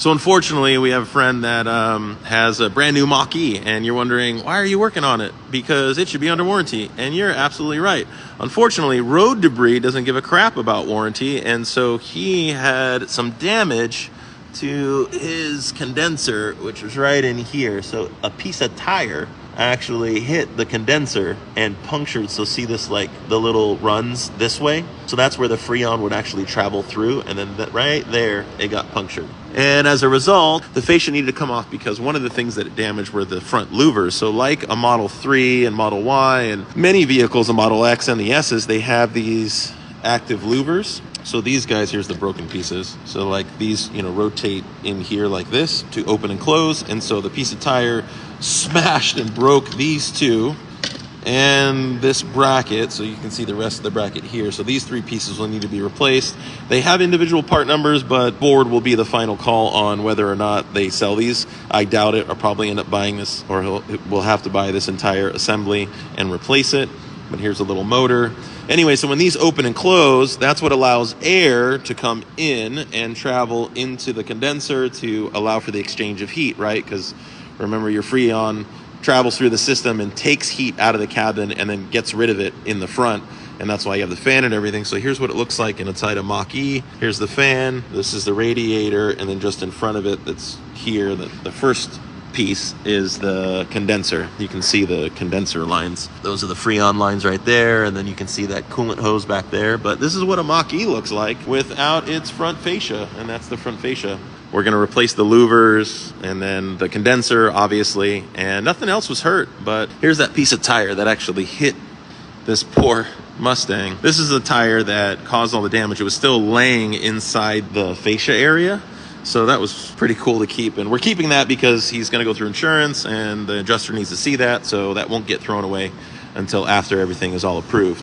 So unfortunately, we have a friend that has a brand new Mach-E, and you're wondering, why are you working on it? Because it should be under warranty, and you're absolutely right. Unfortunately, road debris doesn't give a crap about warranty, and so he had some damage to his condenser, which was right in here. So a piece of tire actually hit the condenser and punctured. So see this, like the little runs this way? So that's where the Freon would actually travel through, and then right there, it got punctured. And as a result, the fascia needed to come off because one of the things that it damaged were the front louvers. So like a Model 3 and Model Y and many vehicles, a Model X and the S's, they have these active louvers. So these guys, here's the broken pieces. So like these, rotate in here like this to open and close. And so the piece of tire smashed and broke these two and this bracket. So you can see the rest of the bracket here. So these three pieces will need to be replaced. They have individual part numbers, but Ford will be the final call on whether or not they sell these. I doubt it. I'll probably end up buying this, or we'll have to buy this entire assembly and replace it. But here's a little motor. Anyway, so when these open and close, that's what allows air to come in and travel into the condenser to allow for the exchange of heat, right? Because remember, your Freon travels through the system and takes heat out of the cabin and then gets rid of it in the front. And that's why you have the fan and everything. So here's what it looks like inside a Mach-E. Here's the fan. This is the radiator. And then just in front of it, that's here, the first piece is the condenser. You can see the condenser lines. Those are the Freon lines right there, and then you can see that coolant hose back there. But this is what a Mach-E looks like without its front fascia, and that's the front fascia. We're going to replace the louvers and then the condenser, obviously, and nothing else was hurt. But here's that piece of tire that actually hit this poor Mustang. This is the tire that caused all the damage. It was still laying inside the fascia area. So that was pretty cool to keep. And we're keeping that because he's going to go through insurance and the adjuster needs to see that. So that won't get thrown away until after everything is all approved.